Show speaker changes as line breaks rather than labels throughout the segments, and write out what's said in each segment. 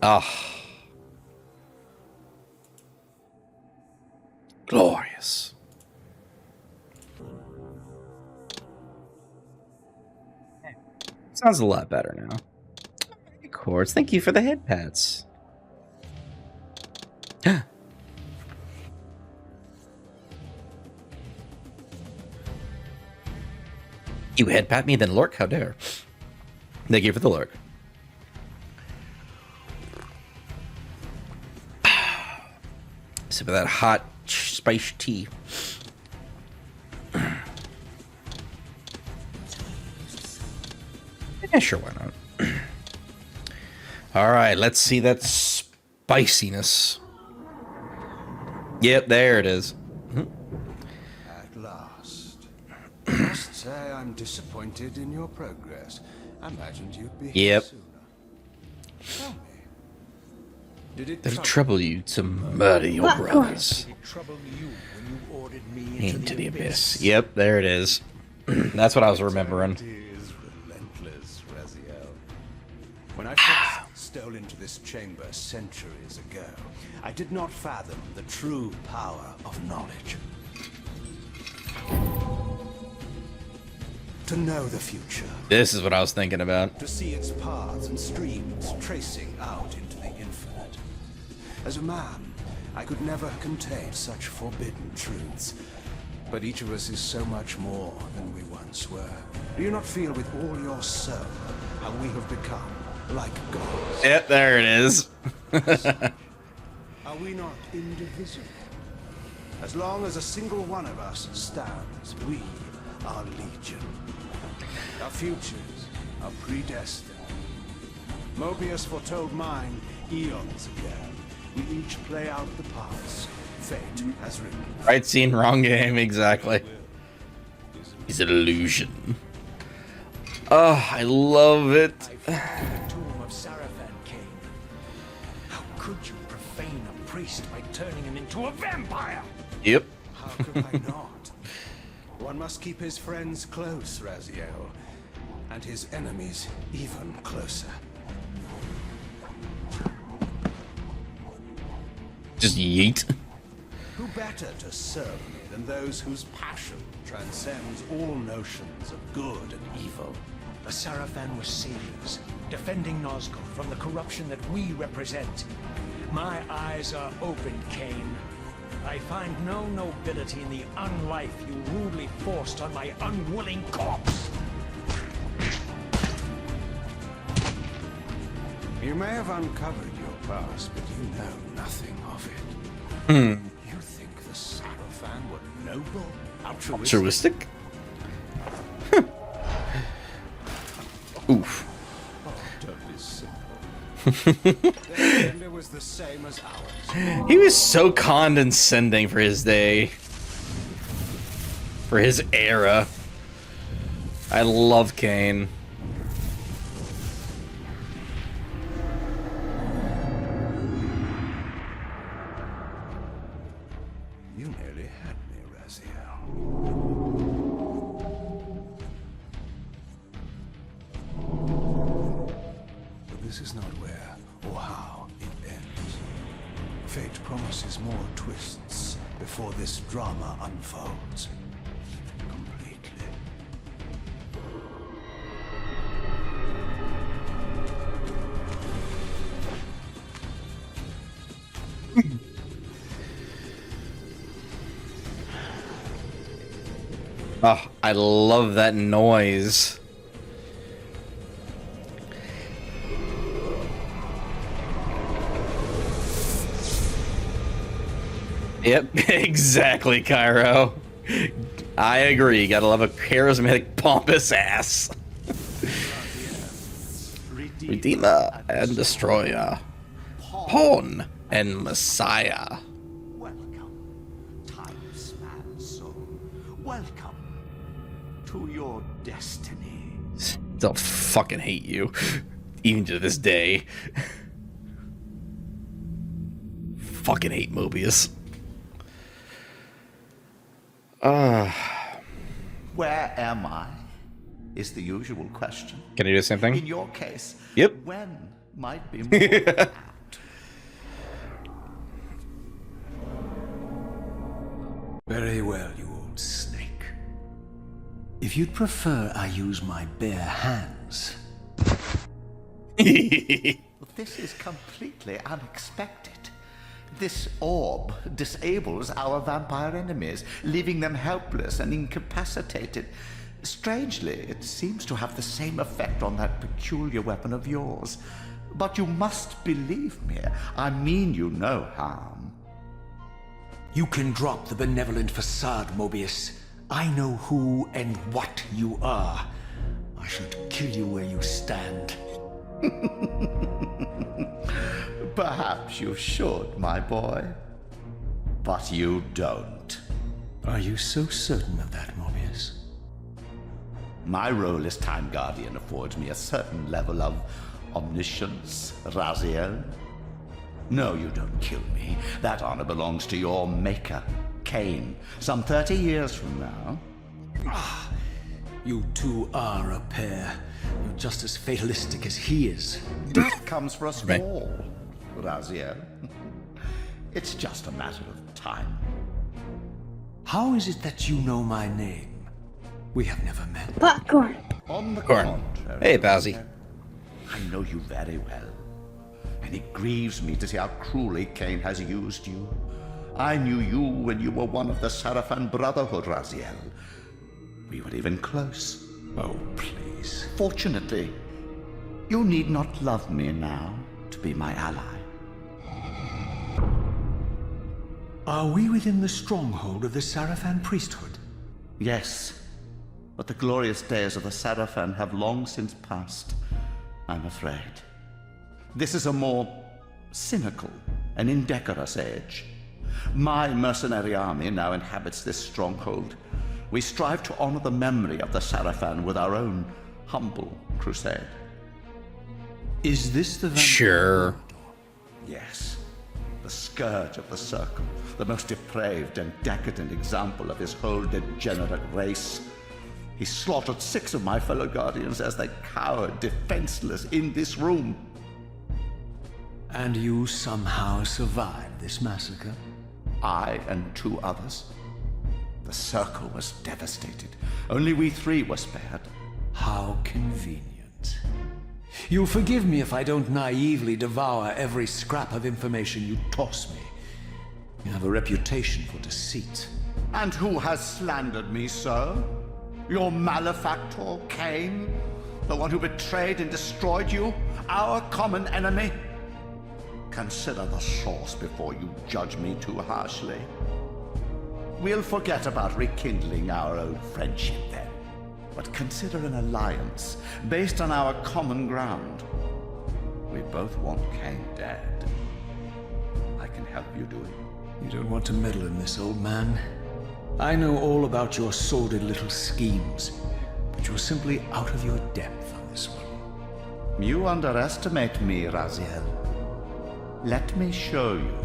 Ah. Glorious. Sounds a lot better now. Chords, thank you for the head pats. You head pat me, then lurk? How dare. Thank you for the lurk. Sip of that hot spiced tea. Yeah, sure, why not? All right, let's see that spiciness. Yep, there it is.
At last. I must say I'm disappointed in your progress. I imagined you'd be here sooner. Tell me, did it
trouble you to murder your brothers?
Did it trouble you when you ordered me
Into the abyss. Yep, there it is. That's what I was remembering.
It is relentless, Raziel. When I first stole into this chamber centuries ago, I did not fathom the true power of knowledge. To know the future.
This is what I was thinking about.
To see its paths and streams tracing out into the infinite. As a man, I could never contain such forbidden truths. But each of us is so much more than we once were. Do you not feel with all your soul how we have become like gods?
Yep, there it is.
Are we not indivisible? As long as a single one of us stands, we are legion. Our futures are predestined. Mobius foretold mine eons ago. We each play out the parts fate has written.
Right scene, wrong game, exactly. It's an illusion. Oh, I love it.
I found the tomb of Kain. How could you profane a priest by turning him into a vampire?
Yep.
How could I not? One must keep his friends close, Raziel, and his enemies even closer.
Just yeet.
Who better to serve me than those whose passion transcends all notions of good and evil? The Sarafan were saviors, defending Nazgûl from the corruption that we represent. My eyes are open, Kain. I find no nobility in the unlife you rudely forced on my unwilling corpse. You may have uncovered your past, but you know nothing of it. You think the Sarafan were noble?
Altruistic? Oof.
Don't be simple. Their agenda was the same as ours.
He was so condescending for his day. For his era. I love Kain.
You nearly had me, Raziel. But this is not where or how it ends. Fate promises more twists before this drama unfolds completely.
Oh, I love that noise. Yep, exactly, Cairo. I agree. Gotta love a charismatic, pompous ass. Redeemer and Destroyer. Pawn and Messiah.
Welcome, time-span soul. Welcome to your destiny.
Still fucking hate you, even to this day. Fucking hate Mobius.
Where am I? Is the usual question.
Can you do the same
In
thing?
your case,
Yep.
when might be more apt.
If you'd prefer I use my bare hands.
This is completely unexpected. This orb disables our vampire enemies, leaving them helpless and incapacitated. Strangely, it seems to have the same effect on that peculiar weapon of yours. But you must believe me. I mean you no harm.
You can drop the benevolent facade, Mobius. I know who and what you are. I should kill you where you stand.
Perhaps you should, my boy. But you don't.
Are you so certain of that, Mobius?
My role as Time Guardian affords me a certain level of omniscience, Raziel. No, you don't kill me. That honor belongs to your maker, Kain, some 30 years from now.
Ah, you two are a pair. You're just as fatalistic as he is.
Death comes for us all, Raziel. It's just a matter of time.
How is it that you know my name? We have never met.
Popcorn.
On the
Corn.
contrary,
Hey, Bowsy.
I know you very well, and it grieves me to see how cruelly Kain has used you. I knew you when you were one of the Sarafan Brotherhood, Raziel. We were even close.
Oh, please.
Fortunately, you need not love me now to be my ally.
Are we within the stronghold of the Sarafan priesthood?
Yes, but the glorious days of the Sarafan have long since passed, I'm afraid. This is a more cynical and indecorous age. My mercenary army now inhabits this stronghold. We strive to honor the memory of the Sarafan with our own humble crusade.
Is this the
Sure.
Yes, the scourge of the Circle, the most depraved and decadent example of his whole degenerate race. He slaughtered 6 of my fellow Guardians as they cowered defenseless in this room.
And you somehow survived this massacre?
I and 2 others. The Circle was devastated. Only we 3 were spared.
How convenient. You'll forgive me if I don't naively devour every scrap of information you toss me. You have a reputation for deceit.
And who has slandered me so? Your malefactor, Kain? The one who betrayed and destroyed you? Our common enemy? Consider the source before you judge me too harshly. We'll forget about rekindling our old friendship then. But consider an alliance based on our common ground. We both want Kain dead. I can help you do it.
You don't want to meddle in this, old man. I know all about your sordid little schemes, but you're simply out of your depth on this one.
You underestimate me, Raziel. Let me show you.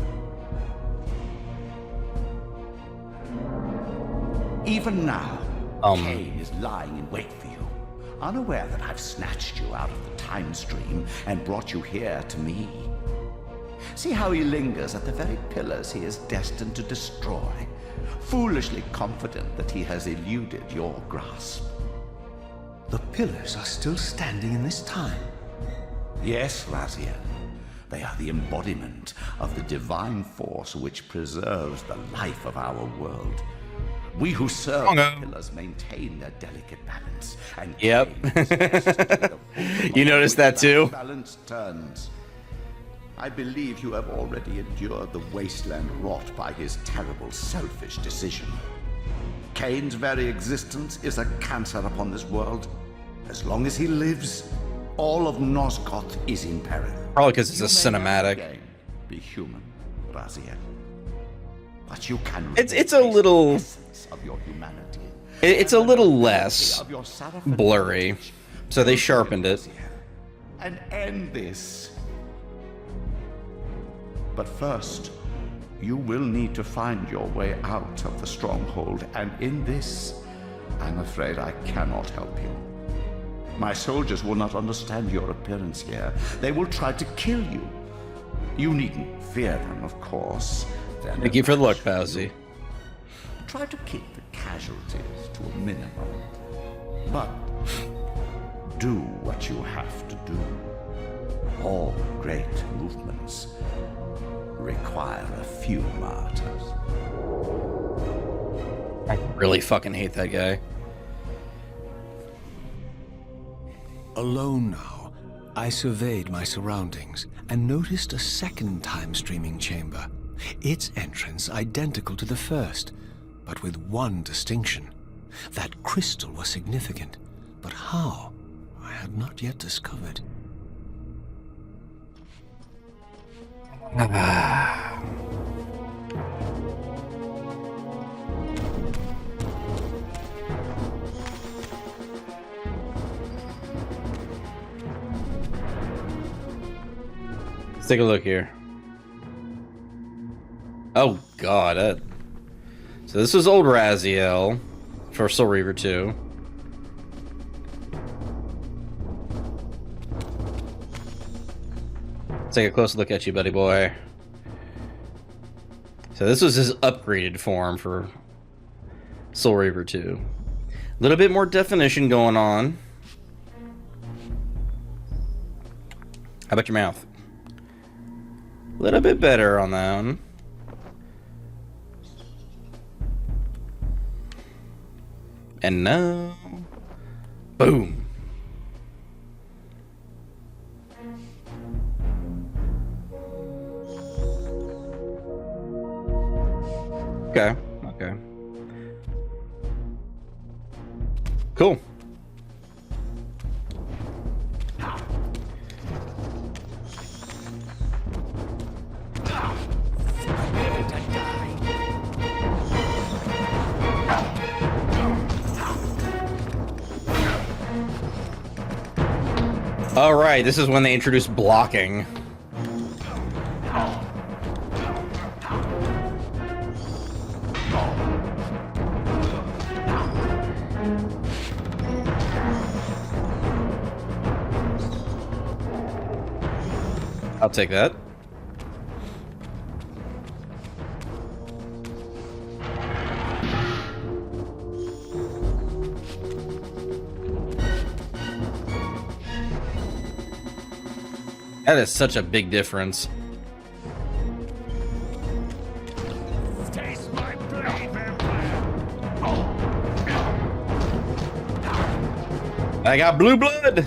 Even now, Kain is lying in wait for you, unaware that I've snatched you out of the time stream and brought you here to me. See how he lingers at the very pillars he is destined to destroy, foolishly confident that he has eluded your grasp.
The pillars are still standing in this time.
Yes, Raziel. They are the embodiment of the divine force which preserves the life of our world. We who serve the pillars maintain their delicate balance. And
Yep. You noticed that too?
Balance turns. I believe you have already endured the wasteland wrought by his terrible, selfish decision. Kain's very existence is a cancer upon this world. As long as he lives, all of Nosgoth is in peril.
Probably because it's a
You may never
cinematic.
again be human, Raziel. But you can
It's a little.
essence of your humanity.
It's a little less
Of your Sarafan
blurry,
heritage.
so they sharpened it.
And end this. But first, you will need to find your way out of the stronghold, and in this, I'm afraid I cannot help you. My soldiers will not understand your appearance here. They will try to kill you. You needn't fear them, of course.
Thank you for the look, Bowsy.
Try to keep the casualties to a minimum. But do what you have to do. All great movements require a few martyrs.
I really fucking hate that guy.
Alone now, I surveyed my surroundings and noticed a second time-streaming chamber. Its entrance identical to the first, but with one distinction. That crystal was significant, but how? I had not yet discovered.
Let's take a look here. Oh god, so this was old Raziel for Soul Reaver 2. Let's take a close look at you, buddy boy. So this was his upgraded form for Soul Reaver 2. A little bit more definition going on. How about your mouth? A little bit better on that one. And now, boom. Okay, okay. Cool. All right, this is when they introduced blocking. I'll take that. That is such a big difference.
Taste my blade, vampire.
I got blue blood.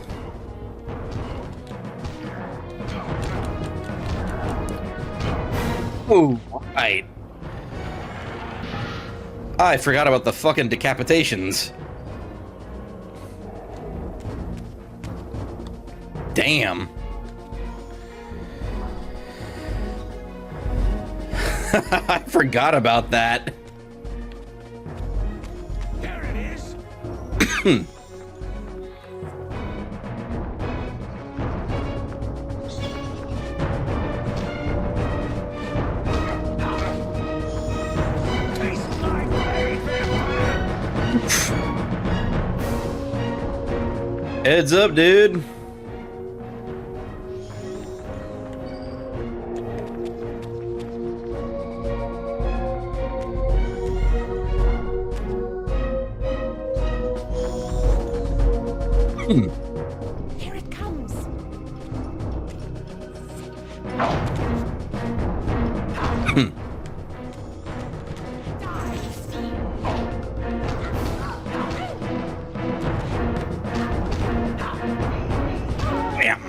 Oh, right. I forgot about the fucking decapitations. Damn. I forgot about that.
There it is. Taste my blade, vampire.
Heads up, dude.
Here it comes.
Bam.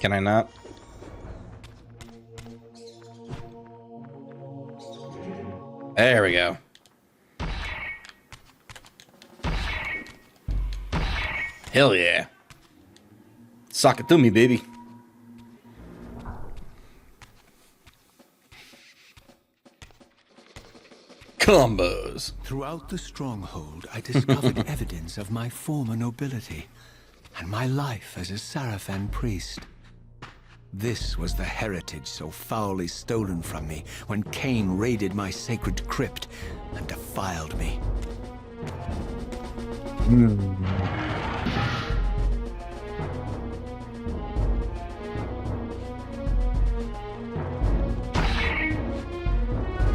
Can I not? There we go. Hell yeah. Sock it to me, baby. Combos.
Throughout the stronghold, I discovered evidence of my former nobility and my life as a Sarafan priest. This was the heritage so foully stolen from me when Kain raided my sacred crypt and defiled me.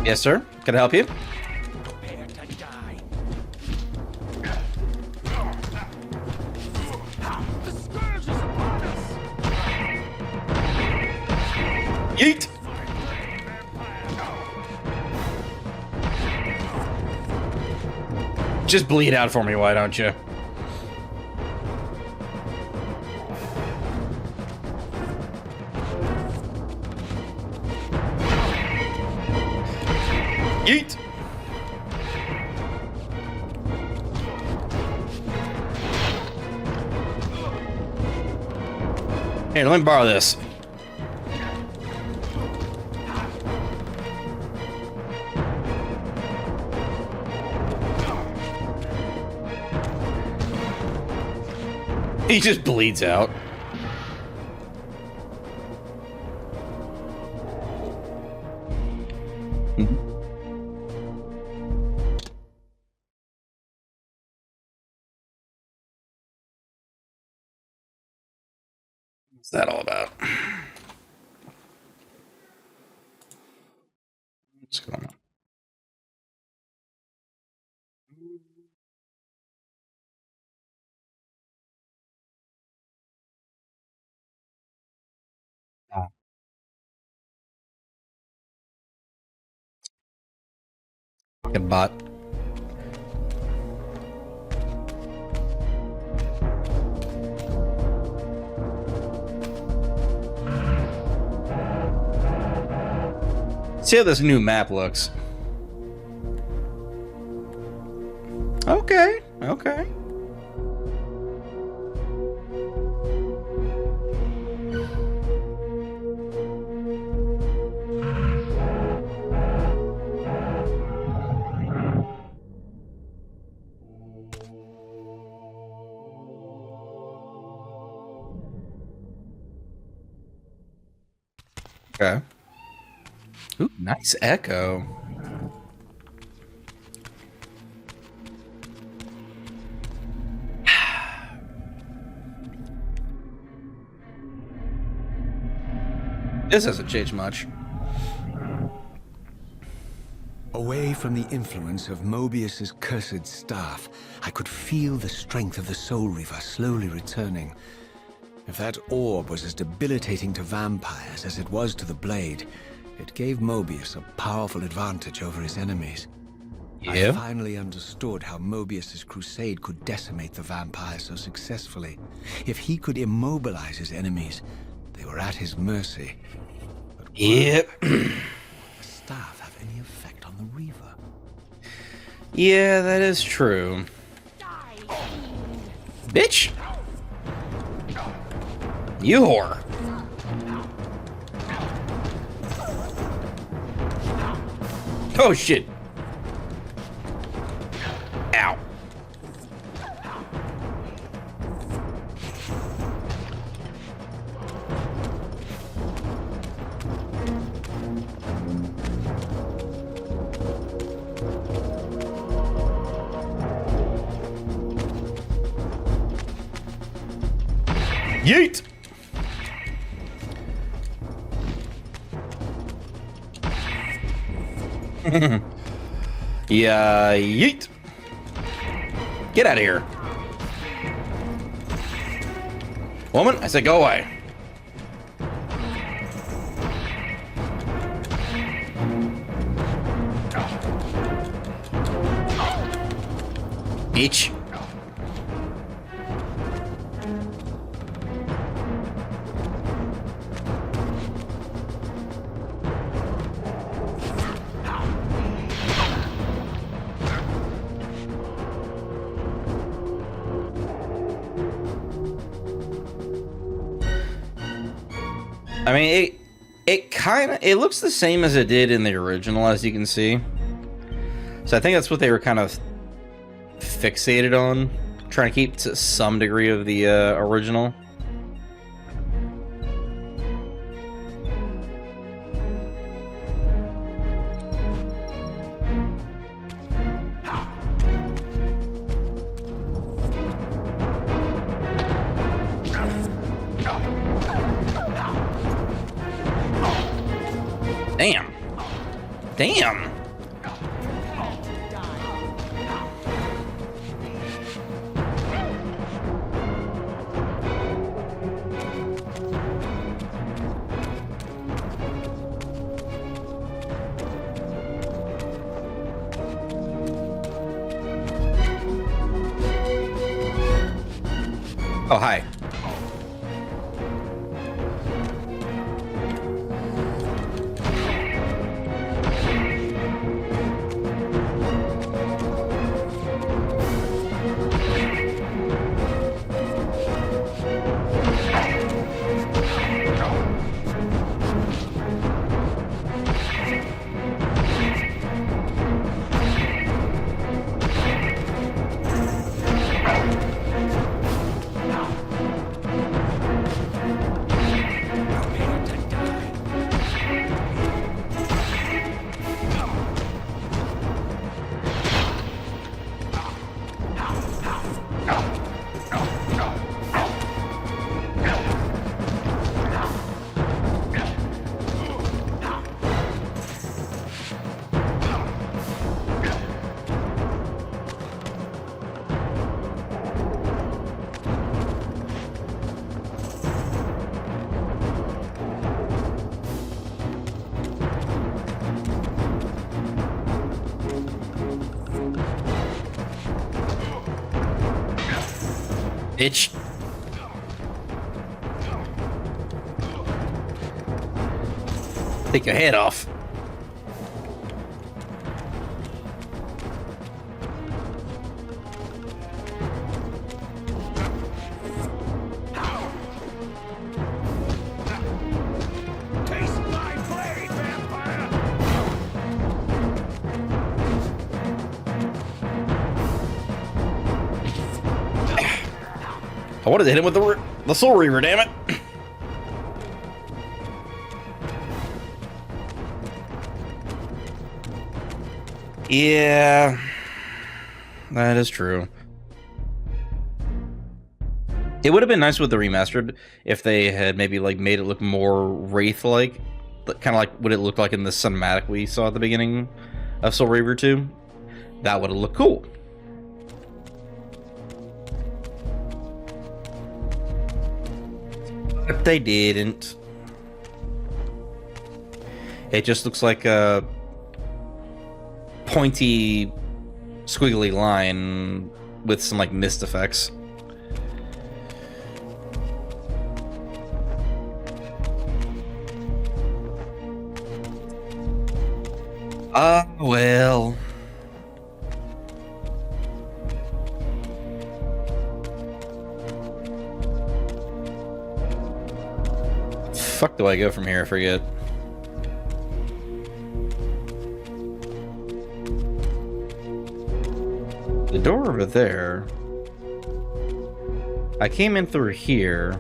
Yes, sir. Can I help you?
Prepare to die. The scourge is upon us!
Yeet! Just bleed out for me, why don't you? Yeet! Here, let me borrow this. He just bleeds out. What's that all about? What's going on? Fucking bot. See how this new map looks. Okay, okay. Okay. Ooh, nice echo. This hasn't changed much.
Away from the influence of Mobius's cursed staff, I could feel the strength of the Soul Reaver slowly returning. If that orb was as debilitating to vampires as it was to the blade, it gave Mobius a powerful advantage over his enemies.
Yeah.
I finally understood how Mobius's crusade could decimate the vampires so successfully. If he could immobilize his enemies, they were at his mercy. But
Yep.
the staff have any effect on the Reaver?
Yeah, that is true. Bitch! You whore. Oh shit. Ow. Yeet! Yeah, yeet! Get out of here. Woman, I said go away. Bitch. I mean, it looks the same as it did in the original, as you can see. So I think that's what they were kind of fixated on, trying to keep to some degree of the original. Damn. Damn. Oh, hi. Bitch. Take your head off.
Taste my blade, vampire!
I wanted to hit him with the Soul Reaver, damn it. Yeah, that is true. It would have been nice with the remastered if they had maybe like made it look more Wraith-like, kind of like what it looked like in the cinematic we saw at the beginning of Soul Reaver 2. That would have looked cool. But they didn't. It just looks like a pointy, squiggly line with some like mist effects. Well. Fuck do I go from here? I forget. The door over there. I came in through here.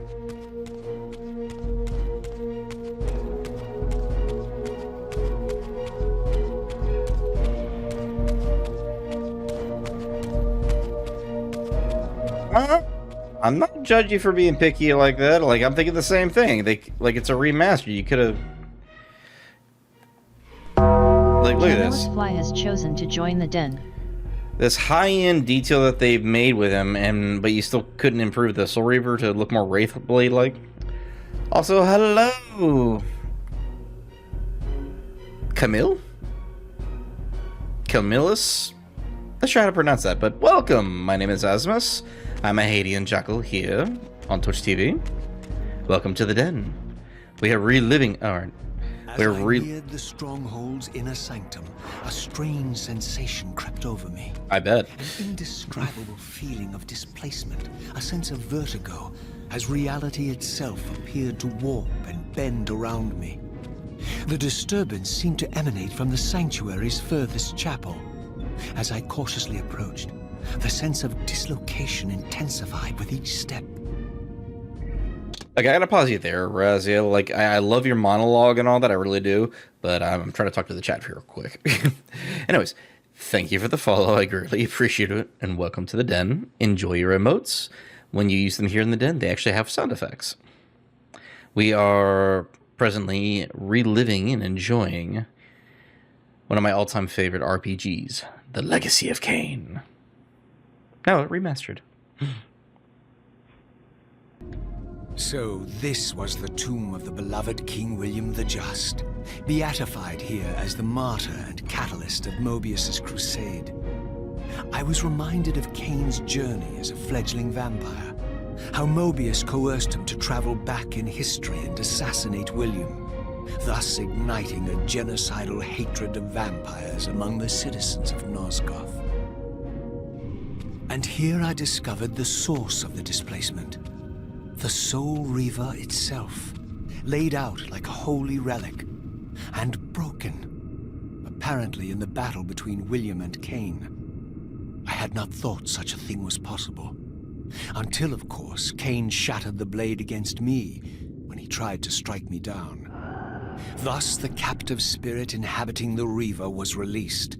I'm not judging you for being picky like that. Like, I'm thinking the same thing. Like, it's a remaster. You could have... Like, look at this.
Fly has chosen to join the den.
This high-end detail that they've made with him, but you still couldn't improve the Soul Reaver to look more Wraith Blade-like. Also, hello! Camille? Camillus? Let's try how to pronounce that, but welcome! My name is Asmus. I'm a Hadean Jackal here on Twitch TV. Welcome to the den. We are reliving... Alright.
As I neared the stronghold's inner sanctum, a strange sensation crept over me.
I bet.
An indescribable feeling of displacement, a sense of vertigo, as reality itself appeared to warp and bend around me. The disturbance seemed to emanate from the sanctuary's furthest chapel. As I cautiously approached, the sense of dislocation intensified with each step.
Like, I gotta pause you there, Raziel. Like, I love your monologue and all that, I really do, but I'm trying to talk to the chat here real quick. Anyways, thank you for the follow, I greatly appreciate it, and welcome to the den. Enjoy your emotes. When you use them here in the den, they actually have sound effects. We are presently reliving and enjoying one of my all-time favorite RPGs, The Legacy of Kain. No, remastered.
So this was the tomb of the beloved King William the Just, beatified here as the martyr and catalyst of Mobius's crusade. I was reminded of Kain's journey as a fledgling vampire, How Mobius coerced him to travel back in history and assassinate William, thus igniting a genocidal hatred of vampires among the citizens of Nosgoth. And here I discovered the source of the displacement. The Soul Reaver itself, laid out like a holy relic, and broken, apparently in the battle between William and Kain. I had not thought such a thing was possible. Until, of course, Kain shattered the blade against me when he tried to strike me down. Thus, the captive spirit inhabiting the Reaver was released,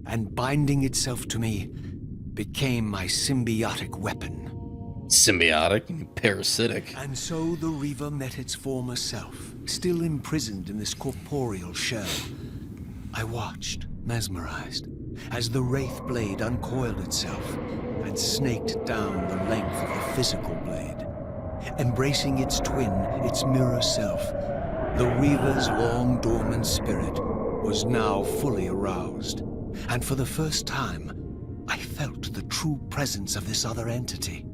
and binding itself to me became my symbiotic weapon.
Symbiotic? Parasitic.
And so the Reaver met its former self, still imprisoned in this corporeal shell. I watched, mesmerized, as the Wraith blade uncoiled itself and snaked down the length of the physical blade. Embracing its twin, its mirror self, the Reaver's long-dormant spirit was now fully aroused. And for the first time, I felt the true presence of this other entity.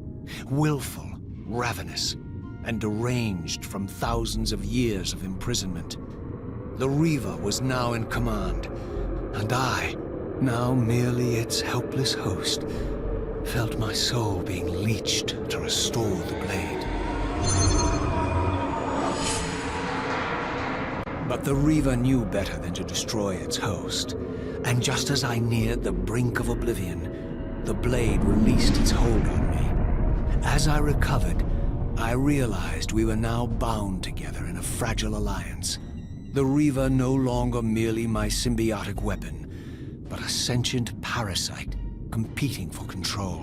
Willful, ravenous, and deranged from thousands of years of imprisonment. The Reaver was now in command, and I, now merely its helpless host, felt my soul being leeched to restore the blade. But the Reaver knew better than to destroy its host, and just as I neared the brink of oblivion, the blade released its hold on me. As I recovered, I realized we were now bound together in a fragile alliance. The Reaver no longer merely my symbiotic weapon, but a sentient parasite competing for control.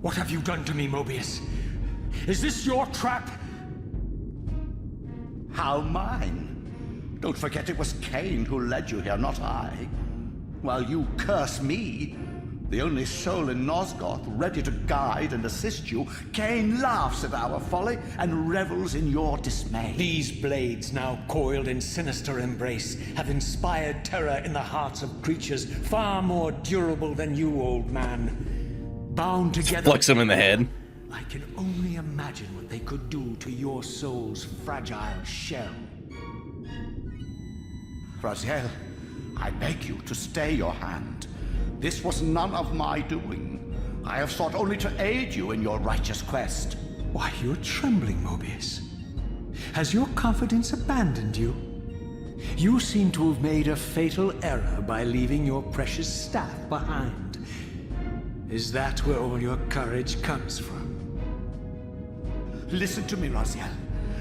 What have you done to me, Mobius? Is this your trap?
How mine? Don't forget it was Kain who led you here, not I. While you curse me, the only soul in Nosgoth ready to guide and assist you, Kain laughs at our folly and revels in your dismay.
These blades, now coiled in sinister embrace, have inspired terror in the hearts of creatures far more durable than you, old man. Bound together...
Flex him in the head.
I can only imagine what they could do to your soul's fragile shell.
Raziel, I beg you to stay your hand. This was none of my doing. I have sought only to aid you in your righteous quest.
Why, you're trembling, Mobius. Has your confidence abandoned you? You seem to have made a fatal error by leaving your precious staff behind. Is that where all your courage comes from?
Listen to me, Raziel.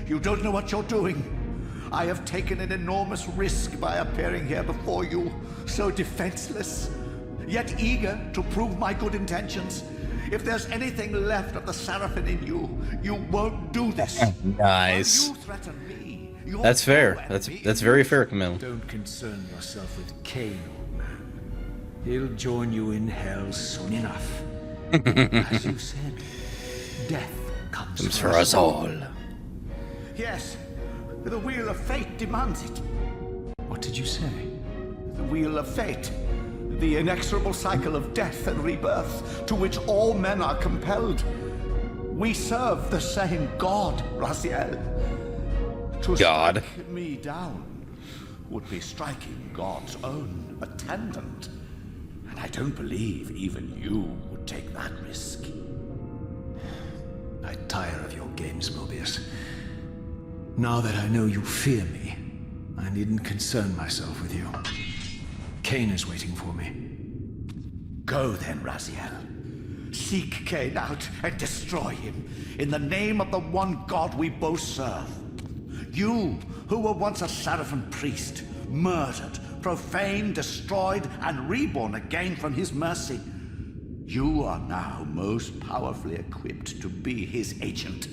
You don't know what you're doing. I have taken an enormous risk by appearing here before you, so defenseless, yet eager to prove my good intentions. If there's anything left of the Seraphim in you, you won't do this.
Nice.
You threaten me.
That's fair. That's very fair, Camille.
Don't concern yourself with Kain, old man. He'll join you in hell soon enough. As you said, death comes
For us all.
Yes, the wheel of fate demands it.
What did you say?
The wheel of fate. The inexorable cycle of death and rebirth to which all men are compelled. We serve the same God, Raziel. To
God.
strike me down would be striking God's own attendant. And I don't believe even you would take that risk.
I tire of your games, Mobius. Now that I know you fear me, I needn't concern myself with you. Kain is waiting for me.
Go then, Raziel. Seek Kain out and destroy him in the name of the one God we both serve. You, who were once a Seraphim priest, murdered, profaned, destroyed, and reborn again from his mercy. You are now most powerfully equipped to be his agent,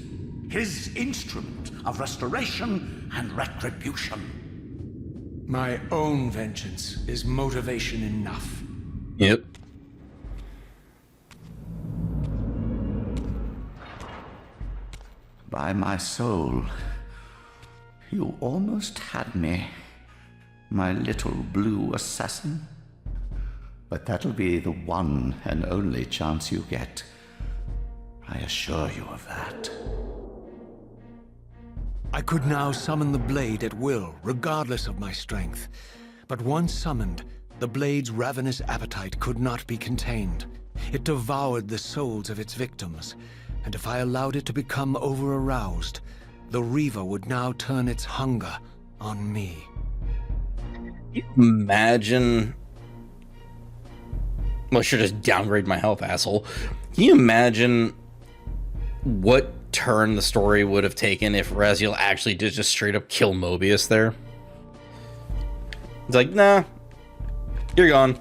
his instrument of restoration and retribution.
My own vengeance is motivation enough.
Yep.
By my soul, you almost had me, my little blue assassin. But that'll be the one and only chance you get. I assure you of that.
I could now summon the blade at will, regardless of my strength. But once summoned, the blade's ravenous appetite could not be contained. It devoured the souls of its victims, and if I allowed it to become over-aroused, the Reaver would now turn its hunger on me.
Imagine... Well, I should just downgrade my health, asshole. Can you imagine what turn the story would have taken if Raziel actually did just straight up kill Mobius there? It's like, nah, you're gone.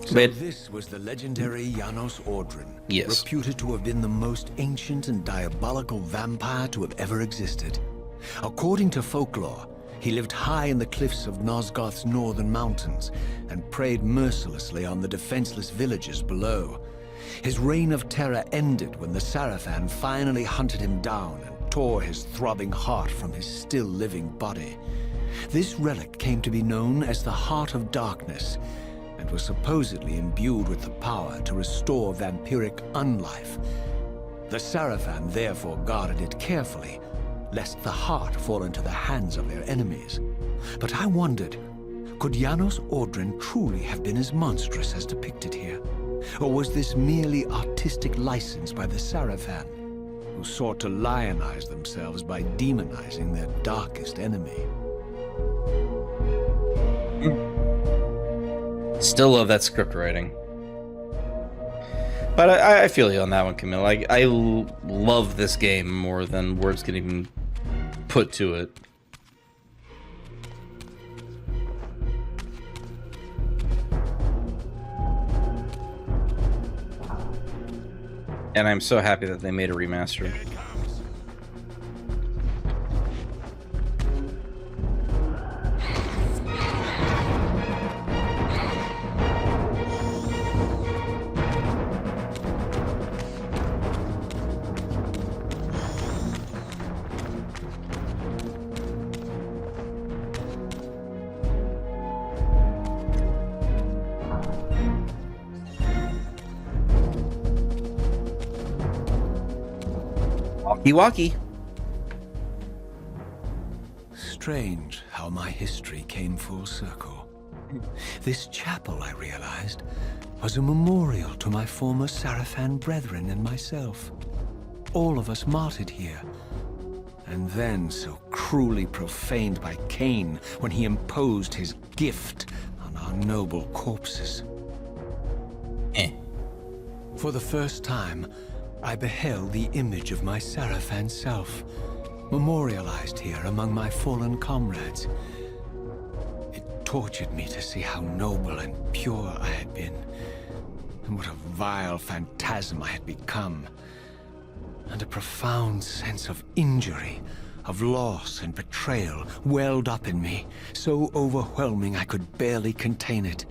So this was the legendary Janos Ordrin,
yes,
reputed to have been the most ancient and diabolical vampire to have ever existed. According to folklore, he lived high in the cliffs of Nosgoth's northern mountains and preyed mercilessly on the defenseless villagers below. His reign of terror ended when the Sarafan finally hunted him down and tore his throbbing heart from his still-living body. This relic came to be known as the Heart of Darkness, and was supposedly imbued with the power to restore vampiric unlife. The Sarafan therefore guarded it carefully, lest the heart fall into the hands of their enemies. But I wondered, could Janos Ordrin truly have been as monstrous as depicted here? Or was this merely artistic license by the Sarafan, who sought to lionize themselves by demonizing their darkest enemy?
Still love that script writing. But I feel you on that one, Camille. I love this game more than words can even put to it. And I'm so happy that they made a remaster. Walkie.
Strange how my history came full circle. This chapel, I realized, was a memorial to my former Sarafan brethren and myself. All of us martyred here, and then so cruelly profaned by Kain when he imposed his gift on our noble corpses. For the first time, I beheld the image of my Sarafan self, memorialized here among my fallen comrades. It tortured me to see how noble and pure I had been, and what a vile phantasm I had become. And a profound sense of injury, of loss and betrayal welled up in me, so overwhelming I could barely contain it.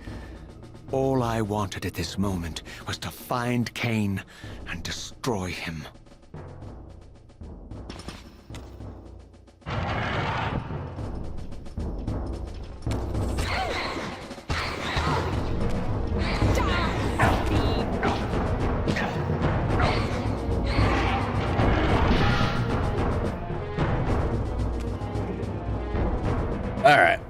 All I wanted at this moment was to find Kain and destroy him.
All right.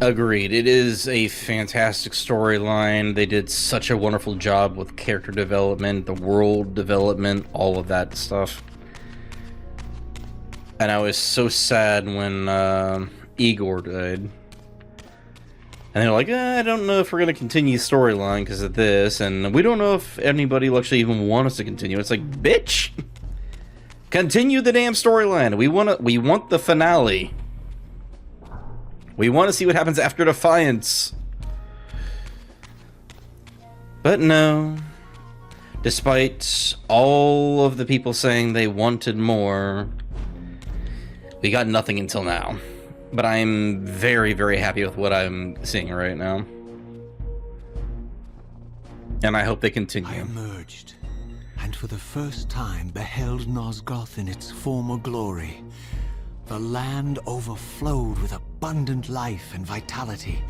Agreed. It is a fantastic storyline. They did such a wonderful job with character development, the world development, all of that stuff. And I was so sad when Igor died. And they're like, I don't know if we're going to continue the storyline because of this, and we don't know if anybody will actually even want us to continue. It's like, bitch! Continue the damn storyline. We want the finale. We want to see what happens after Defiance. But no. Despite all of the people saying they wanted more, we got nothing until now. But I'm very, very happy with what I'm seeing right now. And I hope they continue.
I emerged, and for the first time beheld Nosgoth in its former glory. The land overflowed with abundant life and vitality,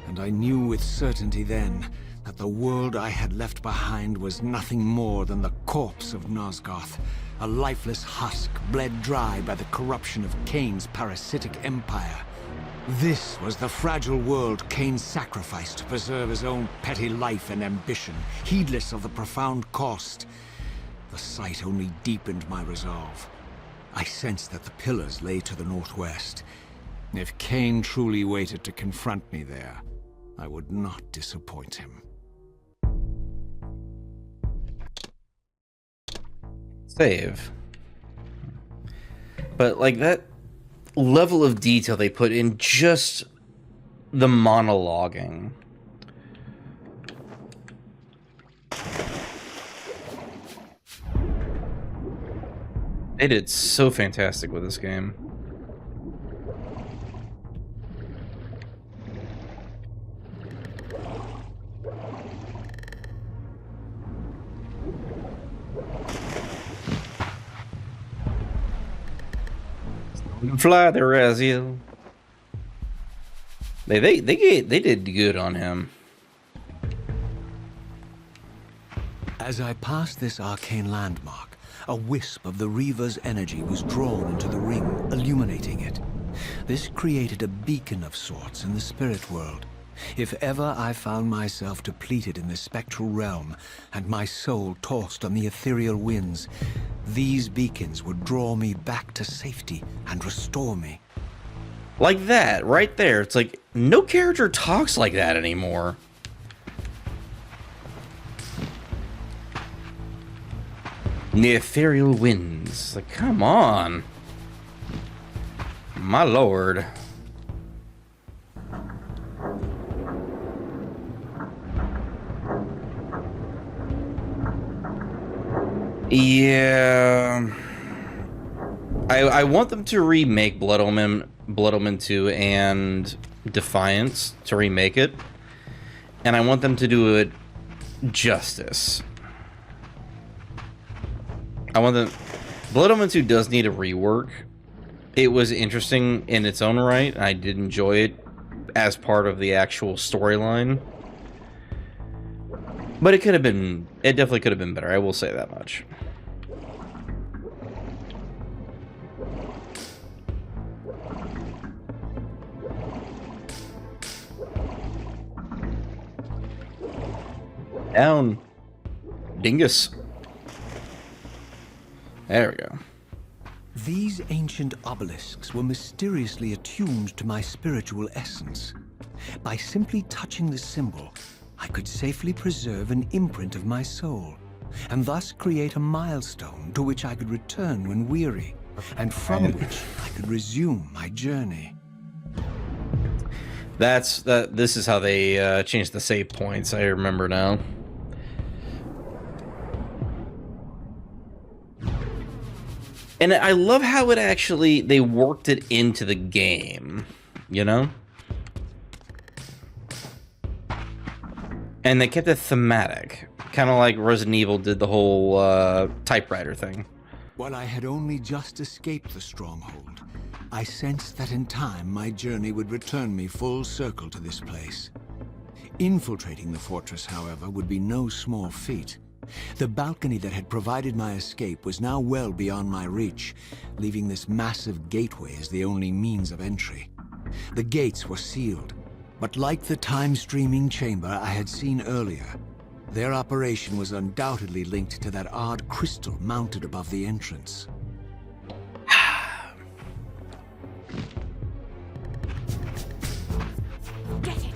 and I knew with certainty then that the world I had left behind was nothing more than the corpse of Nosgoth, a lifeless husk bled dry by the corruption of Kain's parasitic empire. This was the fragile world Kain sacrificed to preserve his own petty life and ambition, heedless of the profound cost. The sight only deepened my resolve. I sensed that the pillars lay to the northwest. If Kain truly waited to confront me there, I would not disappoint him.
Save. But like that level of detail they put in just the monologuing. They did so fantastic with this game. Fly the Raziel. They did good on him.
As I passed this arcane landmark, a wisp of the Reaver's energy was drawn into the ring, illuminating it. This created a beacon of sorts in the spirit world. If ever I found myself depleted in the spectral realm, and my soul tossed on the ethereal winds, these beacons would draw me back to safety and restore me.
Like that, right there. It's like, no character talks like that anymore. The ethereal winds. Like, come on. My lord. Yeah. I want them to remake Blood Omen 2 and Defiance, to remake it. And I want them to do it justice. Blood Omen 2 does need a rework. It was interesting in its own right, and I did enjoy it as part of the actual storyline. But it definitely could have been better, I will say that much. Down. Dingus. There we go.
These ancient obelisks were mysteriously attuned to my spiritual essence. By simply touching the symbol, I could safely preserve an imprint of my soul, and thus create a milestone to which I could return when weary, and from which I could resume my journey.
This is how they changed the save points, I remember now. And I love how they worked it into the game, you know? And they kept it thematic, kind of like Resident Evil did the whole typewriter thing.
While I had only just escaped the stronghold, I sensed that in time my journey would return me full circle to this place. Infiltrating the fortress, however, would be no small feat. The balcony that had provided my escape was now well beyond my reach, leaving this massive gateway as the only means of entry. The gates were sealed, but like the time-streaming chamber I had seen earlier, their operation was undoubtedly linked to that odd crystal mounted above the entrance.
Get it!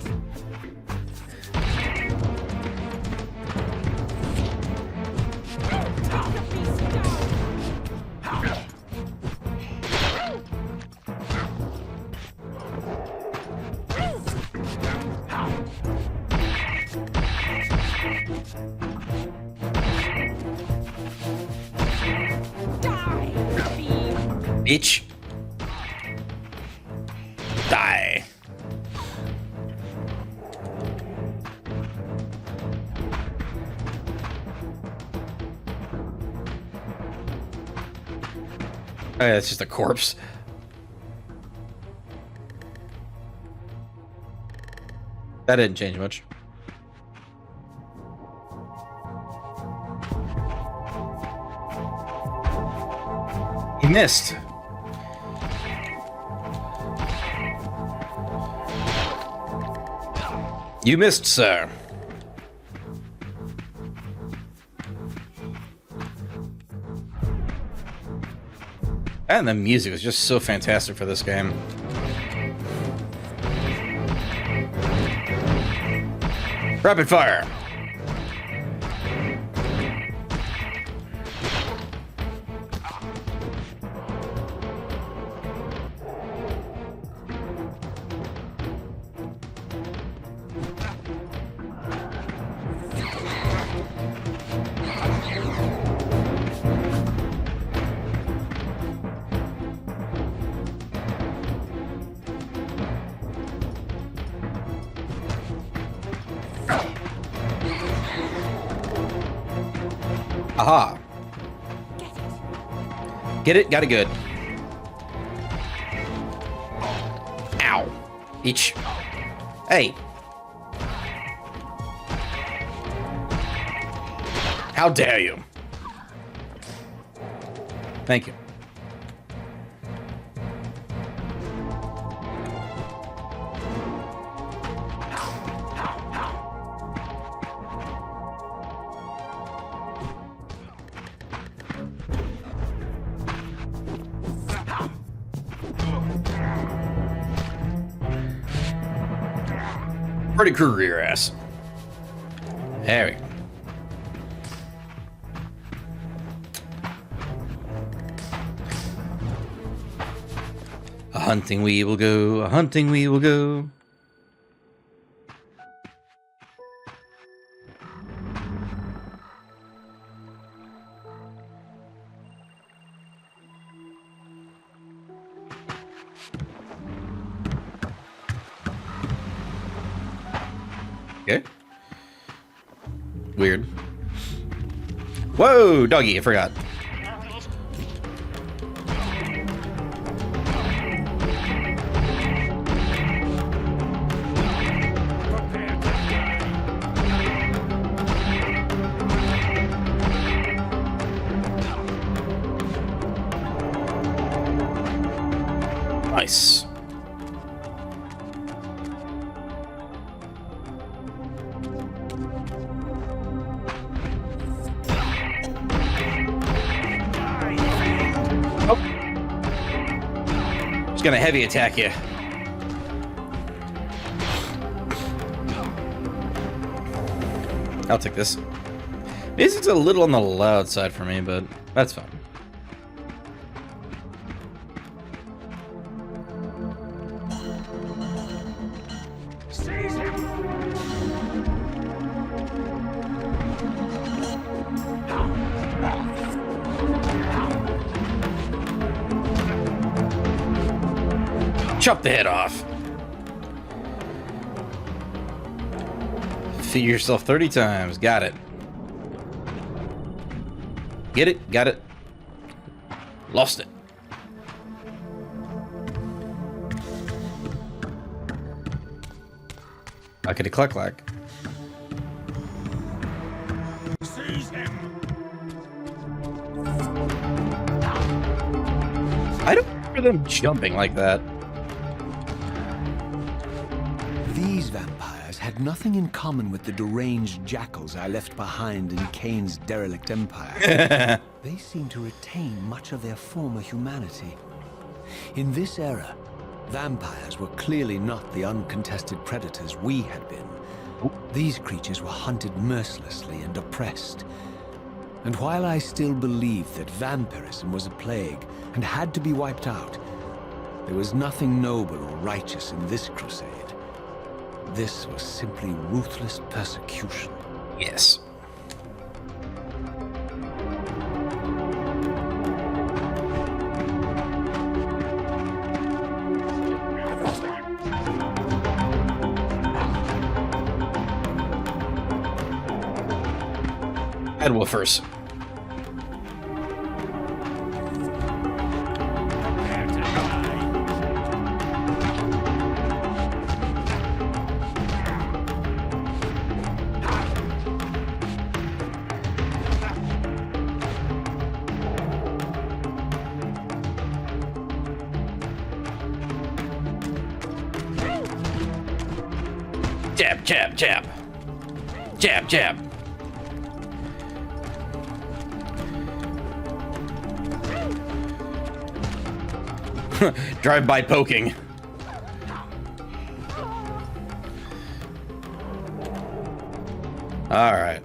Bitch. Die. It's just a corpse. That didn't change much. He missed. You missed, sir. And the music was just so fantastic for this game. Rapid fire. Aha. Get it? Got it good. Ow. Each. Hey. How dare you? Thank you. Pretty cool your ass. There we go. A hunting we will go, a hunting we will go. Okay. Weird. Whoa, doggy, I forgot. Nice. Just gonna heavy attack you. I'll take this. Music's a little on the loud side for me, but that's fine. Chop the head off. Feed yourself 30 times. Got it. Get it? Got it. Lost it. Clickety clack clack.
Seize him.
I don't remember them jumping like that.
These vampires had nothing in common with the deranged jackals I left behind in Kain's derelict empire. They seem to retain much of their former humanity. In this era, vampires were clearly not the uncontested predators we had been. These creatures were hunted mercilessly and oppressed. And while I still believed that vampirism was a plague and had to be wiped out, there was nothing noble or righteous in this crusade. This was simply ruthless persecution.
Yes. Head woofers. Jab, jab, jab. Jab, jab. Drive-by poking. All right.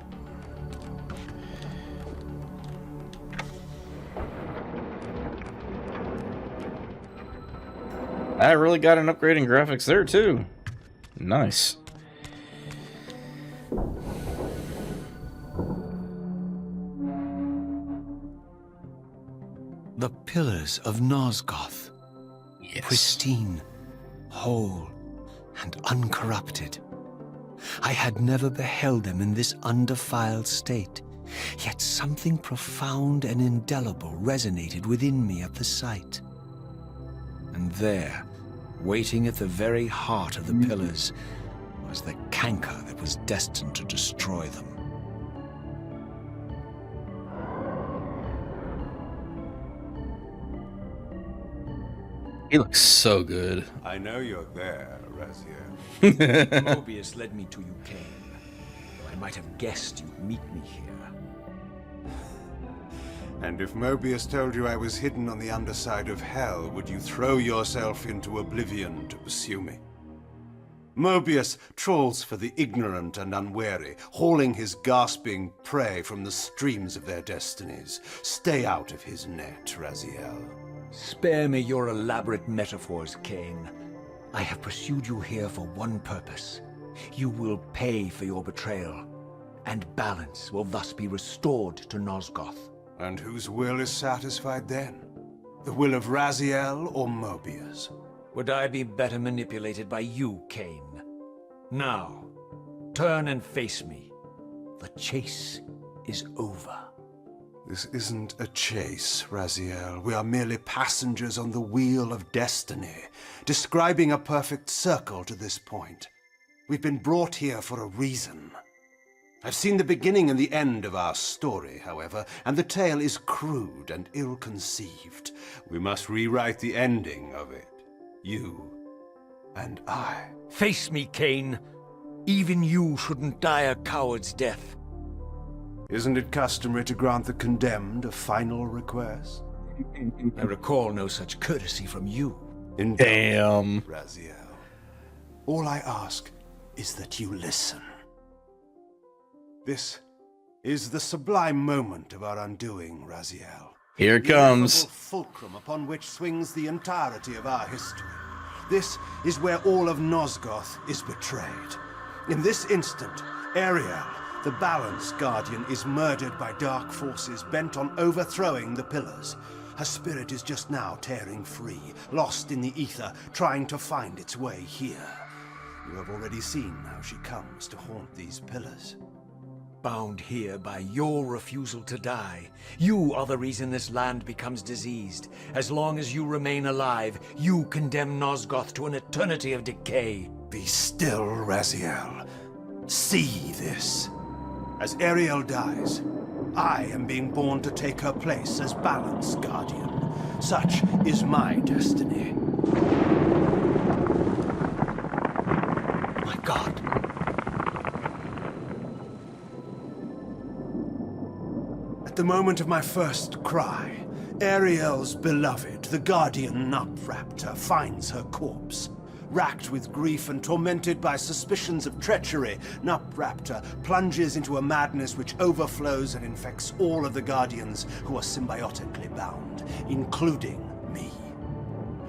I really got an upgrade in graphics there too. Nice.
The pillars of Nosgoth.
Yes.
Pristine, whole, and uncorrupted. I had never beheld them in this undefiled state, yet something profound and indelible resonated within me at the sight. And there, waiting at the very heart of the pillars, was the canker that was destined to destroy them.
He looks so good.
I know you're there, Raziel.
Mobius led me to you, Kain. Though I might have guessed you'd meet me here.
And if Mobius told you I was hidden on the underside of hell, would you throw yourself into oblivion to pursue me? Mobius trawls for the ignorant and unwary, hauling his gasping prey from the streams of their destinies. Stay out of his net, Raziel.
Spare me your elaborate metaphors, Kain. I have pursued you here for one purpose. You will pay for your betrayal, and balance will thus be restored to Nosgoth.
And whose will is satisfied then? The will of Raziel or Mobius?
Would I be better manipulated by you, Kain? Now, turn and face me. The chase is over.
This isn't a chase, Raziel. We are merely passengers on the wheel of destiny, describing a perfect circle to this point. We've been brought here for a reason. I've seen the beginning and the end of our story, however, and the tale is crude and ill-conceived. We must rewrite the ending of it. You and I.
Face me, Kain. Even you shouldn't die a coward's death.
Isn't it customary to grant the condemned a final request?
I recall no such courtesy from you.
Damn.
Raziel. All I ask is that you listen. This is the sublime moment of our undoing, Raziel.
Here it
The
comes.
ineffable fulcrum upon which swings the entirety of our history. This is where all of Nosgoth is betrayed. In this instant, Ariel, the Balance Guardian, is murdered by dark forces bent on overthrowing the pillars. Her spirit is just now tearing free, lost in the ether, trying to find its way here. You have already seen how she comes to haunt these pillars.
Bound here by your refusal to die. You are the reason this land becomes diseased. As long as you remain alive, you condemn Nosgoth to an eternity of decay.
Be still, Raziel. See this. As Ariel dies, I am being born to take her place as Balance Guardian. Such is my destiny.
My God.
At the moment of my first cry, Ariel's beloved, the Guardian Nupraptor, finds her corpse. Racked with grief and tormented by suspicions of treachery, Nupraptor plunges into a madness which overflows and infects all of the Guardians who are symbiotically bound, including me.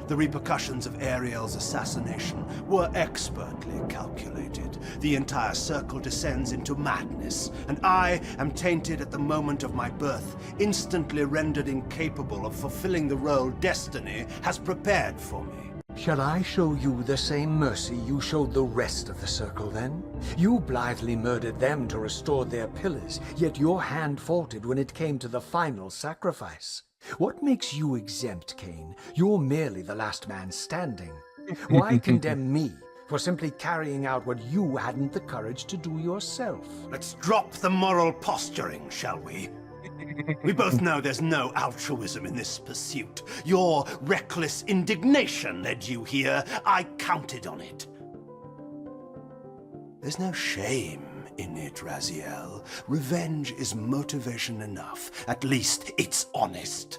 The repercussions of Ariel's assassination were expertly calculated. The entire circle descends into madness, and I am tainted at the moment of my birth, instantly rendered incapable of fulfilling the role destiny has prepared for me.
Shall I show you the same mercy you showed the rest of the circle, then? You blithely murdered them to restore their pillars, yet your hand faltered when it came to the final sacrifice. What makes you exempt, Kain? You're merely the last man standing. Why condemn me for simply carrying out what you hadn't the courage to do yourself?
Let's drop the moral posturing, shall we? We both know there's no altruism in this pursuit. Your reckless indignation led you here. I counted on it. There's no shame in it, Raziel. Revenge is motivation enough. At least it's honest.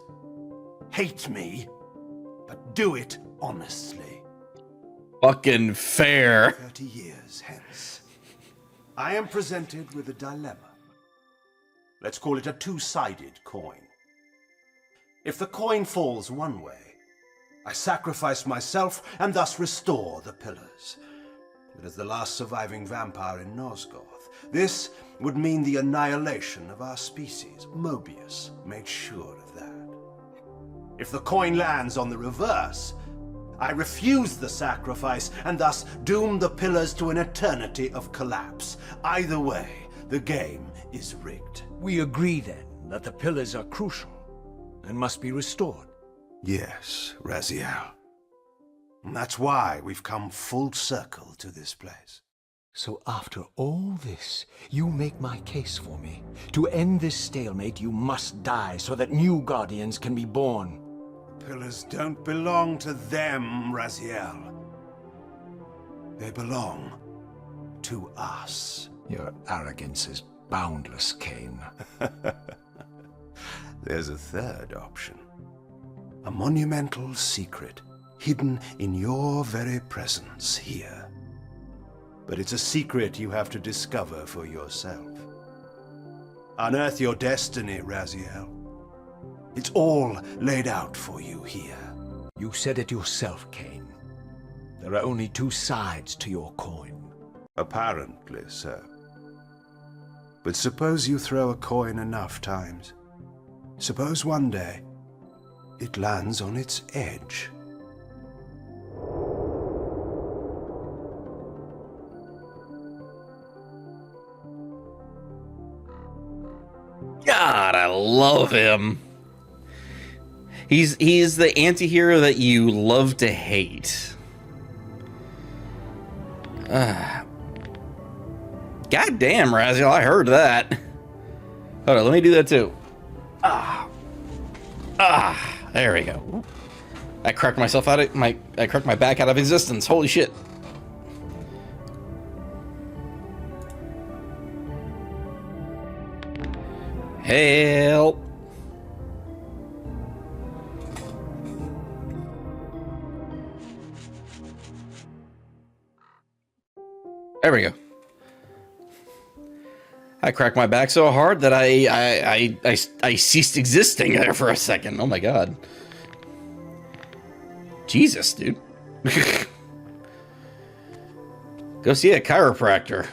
Hate me, but do it honestly.
Fucking fair.
30 years hence, I am presented with a dilemma. Let's call it a two-sided coin. If the coin falls one way, I sacrifice myself and thus restore the pillars. But as the last surviving vampire in Nosgoth, this would mean the annihilation of our species. Mobius made sure of that. If the coin lands on the reverse, I refuse the sacrifice and thus doom the pillars to an eternity of collapse. Either way, the game is rigged.
We agree then that the pillars are crucial and must be restored.
Yes, Raziel. And that's why we've come full circle to this place.
So after all this, you make my case for me. To end this stalemate, you must die so that new guardians can be born.
Pillars don't belong to them, Raziel. They belong to us.
Your arrogance is boundless, Kain.
There's a third option. A monumental secret, hidden in your very presence here. But it's a secret you have to discover for yourself. Unearth your destiny, Raziel. It's all laid out for you here.
You said it yourself, Kain. There are only two sides to your coin.
Apparently so. But suppose you throw a coin enough times. Suppose one day it lands on its edge.
God, I love him. He's the anti-hero that you love to hate. God damn, Raziel, I heard that. Hold on, let me do that too. There we go. I cracked myself out of I cracked my back out of existence. Holy shit. Help. There we go. I cracked my back so hard that I ceased existing there for a second. Oh my god. Jesus, dude. Go see a chiropractor.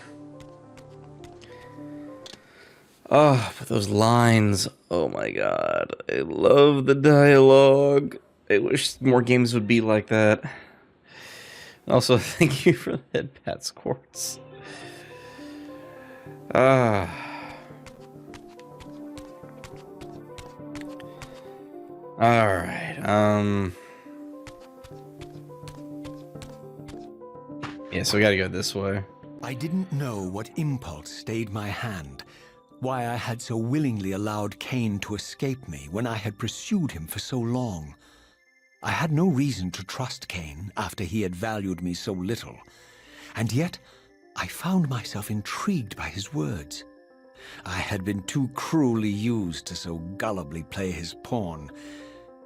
Oh, but those lines. Oh my god. I love the dialogue. I wish more games would be like that. Also, thank you for the head pat squirts. Alright, yeah, so we gotta go this way.
I didn't know what impulse stayed my hand, why I had so willingly allowed Kain to escape me when I had pursued him for so long. I had no reason to trust Kain after he had valued me so little, and yet I found myself intrigued by his words. I had been too cruelly used to so gullibly play his pawn,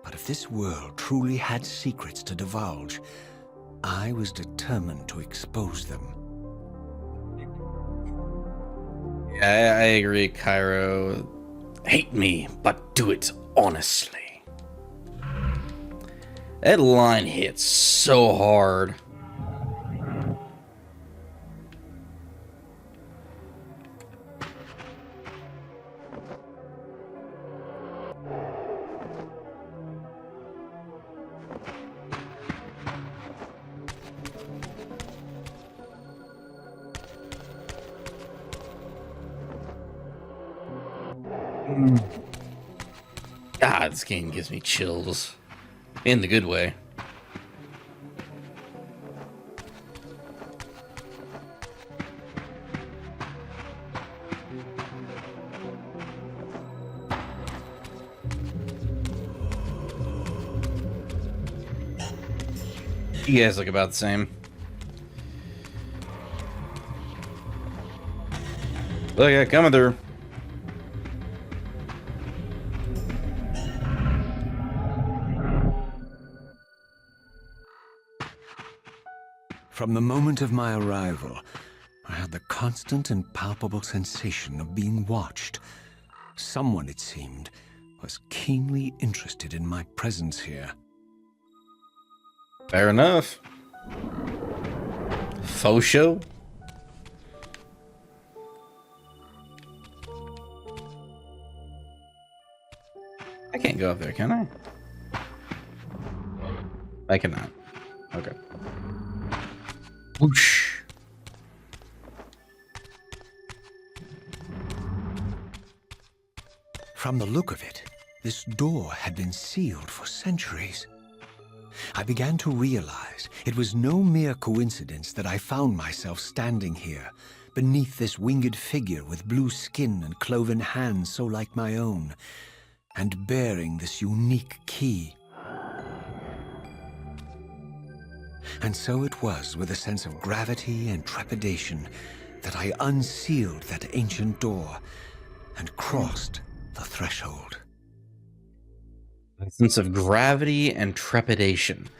but if this world truly had secrets to divulge, I was determined to expose them.
Yeah, I agree, Cairo. Hate me, but do it honestly. That line hits so hard. God, this game gives me chills. In the good way. You guys look about the same. Look at coming through.
From the moment of my arrival, I had the constant and palpable sensation of being watched. Someone, it seemed, was keenly interested in my presence here.
Fair enough. Faux show. I can't go up there, can I? I cannot. Okay. Whoosh.
From the look of it, this door had been sealed for centuries. I began to realize it was no mere coincidence that I found myself standing here, beneath this winged figure with blue skin and cloven hands so like my own, and bearing this unique key. And so it was with a sense of gravity and trepidation that I unsealed that ancient door and crossed the threshold.
A sense of gravity and trepidation.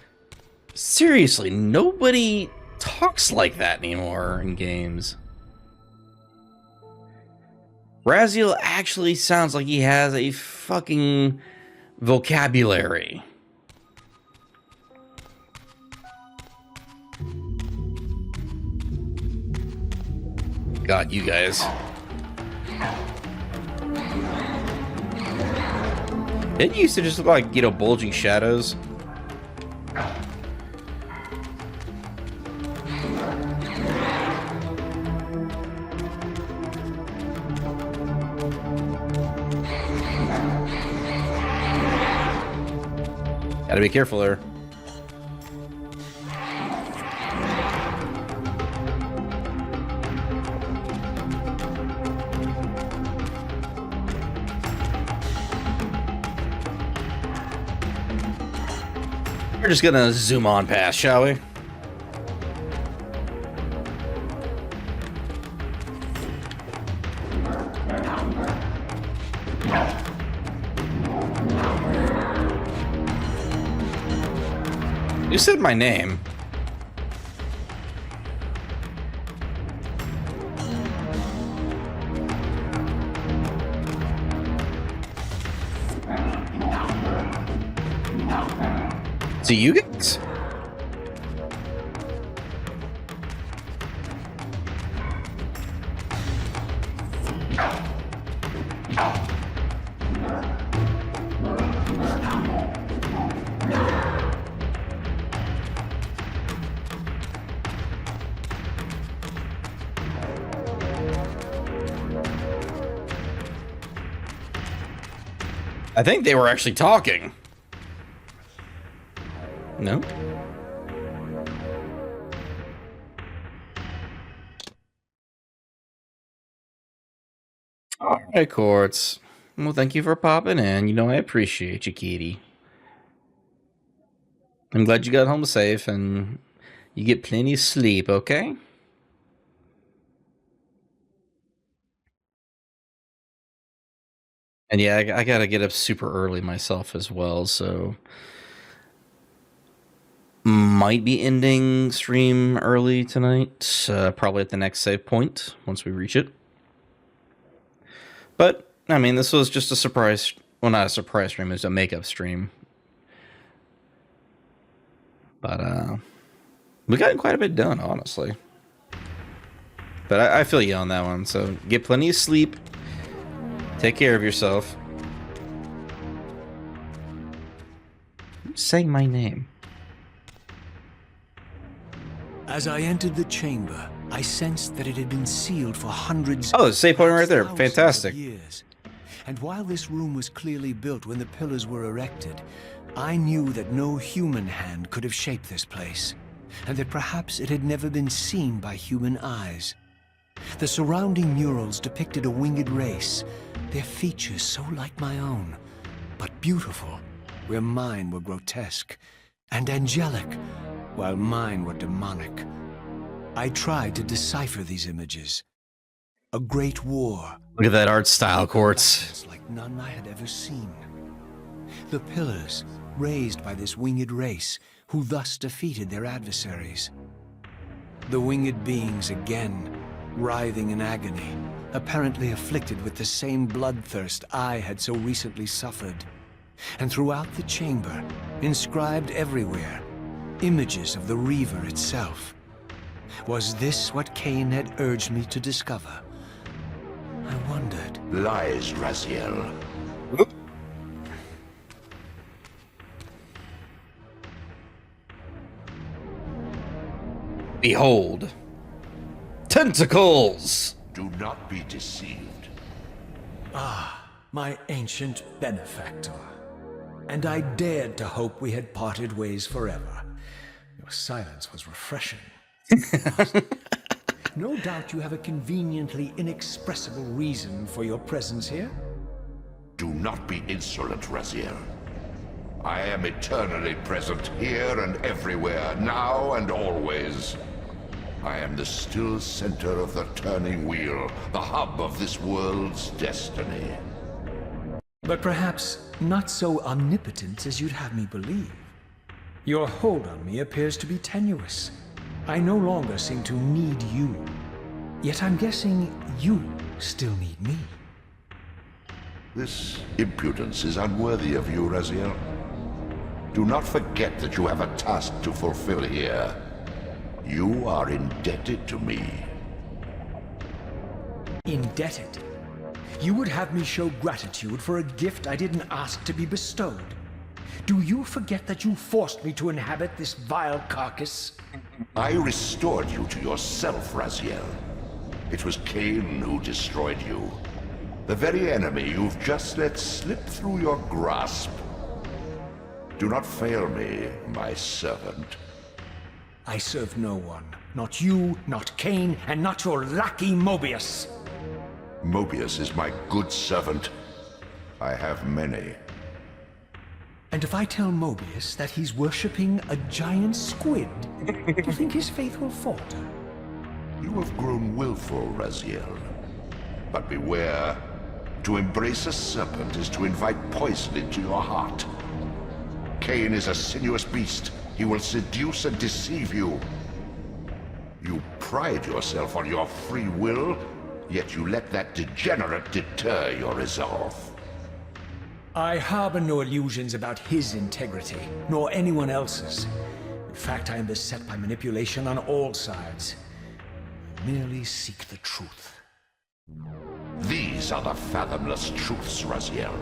Seriously, nobody talks like that anymore in games. Raziel actually sounds like he has a fucking vocabulary. God, you guys. It used to just look like, you know, bulging shadows. Gotta be careful there. We're just gonna zoom on past, shall we? You said my name. So you guys? I think they were actually talking. No? Alright, Quartz. Well, thank you for popping in. You know, I appreciate you, Kitty. I'm glad you got home safe and you get plenty of sleep, okay? And yeah, I gotta get up super early myself as well, so might be ending stream early tonight, probably at the next save point once we reach it. But I mean, this was just a surprise. Well, not a surprise stream; it was a makeup stream. But we got quite a bit done, honestly. But I feel you on that one. So get plenty of sleep. Take care of yourself. Say my name.
As I entered the chamber, I sensed that it had been sealed for hundreds.
Oh, there's a save point right there.
thousands of
Fantastic.
years. And while this room was clearly built when the pillars were erected, I knew that no human hand could have shaped this place, and that perhaps it had never been seen by human eyes. The surrounding murals depicted a winged race, their features so like my own, but beautiful, where mine were grotesque, and angelic, while mine were demonic. I tried to decipher these images. A great war.
Look at that art style, Quartz.
Battles like none I had ever seen. The pillars, raised by this winged race, who thus defeated their adversaries. The winged beings again, writhing in agony, apparently afflicted with the same bloodthirst I had so recently suffered. And throughout the chamber, inscribed everywhere, images of the Reaver itself. Was this what Kain had urged me to discover? I wondered.
Lies, Raziel.
Behold. Tentacles!
Do not be deceived.
My ancient benefactor. And I dared to hope we had parted ways forever. Your silence was refreshing. No doubt you have a conveniently inexpressible reason for your presence here.
Do not be insolent, Raziel. I am eternally present here and everywhere, now and always. I am the still center of the turning wheel, the hub of this world's destiny.
But perhaps not so omnipotent as you'd have me believe. Your hold on me appears to be tenuous. I no longer seem to need you. Yet I'm guessing you still need me.
This impudence is unworthy of you, Raziel. Do not forget that you have a task to fulfill here. You are indebted to me.
Indebted? You would have me show gratitude for a gift I didn't ask to be bestowed. Do you forget that you forced me to inhabit this vile carcass?
I restored you to yourself, Raziel. It was Kain who destroyed you. The very enemy you've just let slip through your grasp. Do not fail me, my servant.
I serve no one. Not you, not Kain, and not your lackey Mobius.
Mobius is my good servant. I have many.
And if I tell Mobius that he's worshipping a giant squid, do you think his faith will falter?
You have grown willful, Raziel. But beware. To embrace a serpent is to invite poison into your heart. Kain is a sinuous beast. He will seduce and deceive you. You pride yourself on your free will, yet you let that degenerate deter your resolve.
I harbor no illusions about his integrity, nor anyone else's. In fact, I am beset by manipulation on all sides. I merely seek the truth.
These are the fathomless truths, Raziel.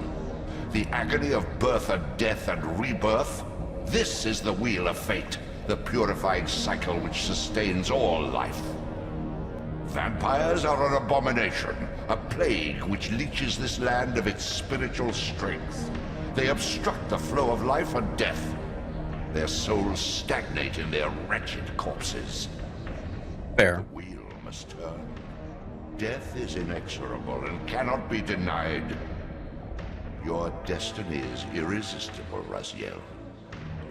The agony of birth and death and rebirth. This is the wheel of fate, the purifying cycle which sustains all life. Vampires are an abomination, a plague which leeches this land of its spiritual strength. They obstruct the flow of life and death. Their souls stagnate in their wretched corpses.
Fair.
The wheel must turn. Death is inexorable and cannot be denied. Your destiny is irresistible, Raziel.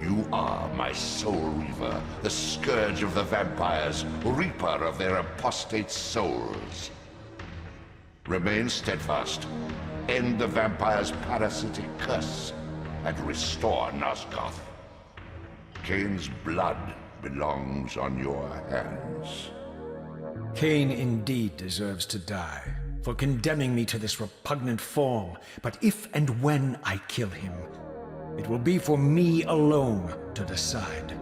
You are my soul reaver, the scourge of the vampires, reaper of their apostate souls. Remain steadfast, end the vampire's parasitic curse, and restore Nosgoth. Kain's blood belongs on your hands.
Kain indeed deserves to die for condemning me to this repugnant form, but if and when I kill him, it will be for me alone to decide.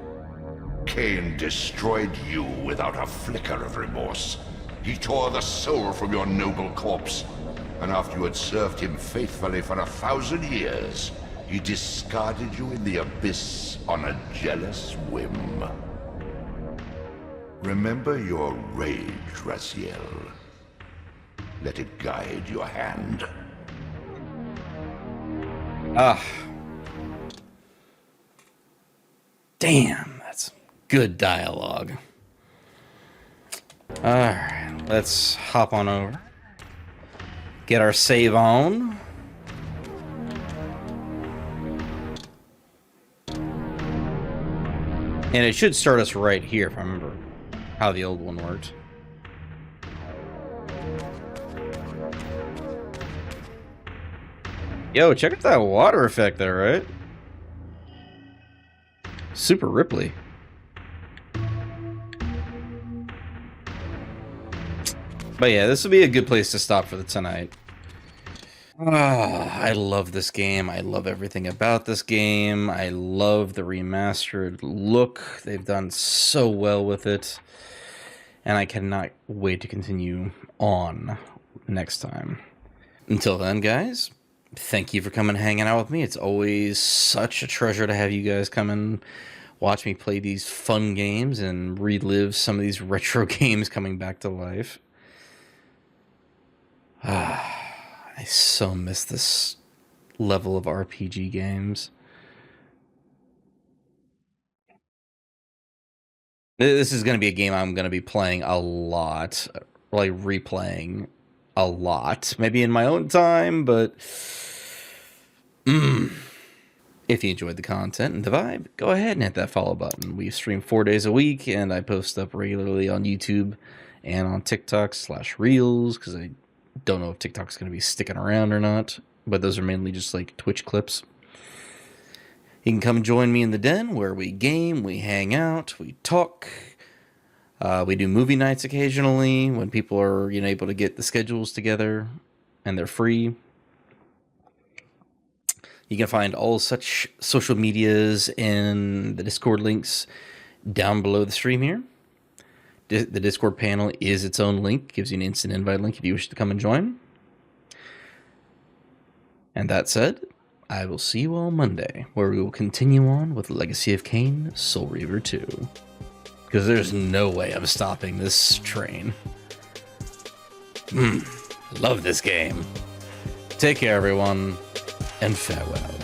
Kain destroyed you without a flicker of remorse. He tore the soul from your noble corpse, and after you had served him faithfully for 1,000 years, he discarded you in the abyss on a jealous whim. Remember your rage, Raziel. Let it guide your hand.
Damn, that's good dialogue. Alright, let's hop on over. Get our save on. And it should start us right here, if I remember how the old one worked. Yo, check out that water effect there, right? Super Ripley. But yeah, this would be a good place to stop for the tonight. I love this game. I love everything about this game. I love the remastered look. They've done so well with it. And I cannot wait to continue on next time. Until then, guys, thank you for coming and hanging out with me. It's always such a treasure to have you guys come and watch me play these fun games and relive some of these retro games coming back to life. I so miss this level of RPG games. This is going to be a game I'm going to be playing a lot, like replaying a lot, maybe in my own time, but if you enjoyed the content and the vibe, go ahead and hit that follow button. We stream 4 days a week, and I post up regularly on YouTube and on TikTok/Reels, because I don't know if TikTok's going to be sticking around or not, but those are mainly just like Twitch clips. You can come join me in the den where we game, we hang out, we talk. We do movie nights occasionally when people are, able to get the schedules together and they're free. You can find all such social medias and the Discord links down below the stream here. The Discord panel is its own link, gives you an instant invite link if you wish to come and join. And that said, I will see you all Monday, where we will continue on with Legacy of Kain, Soul Reaver 2. Because there's no way I'm stopping this train. Love this game. Take care, everyone, and farewell.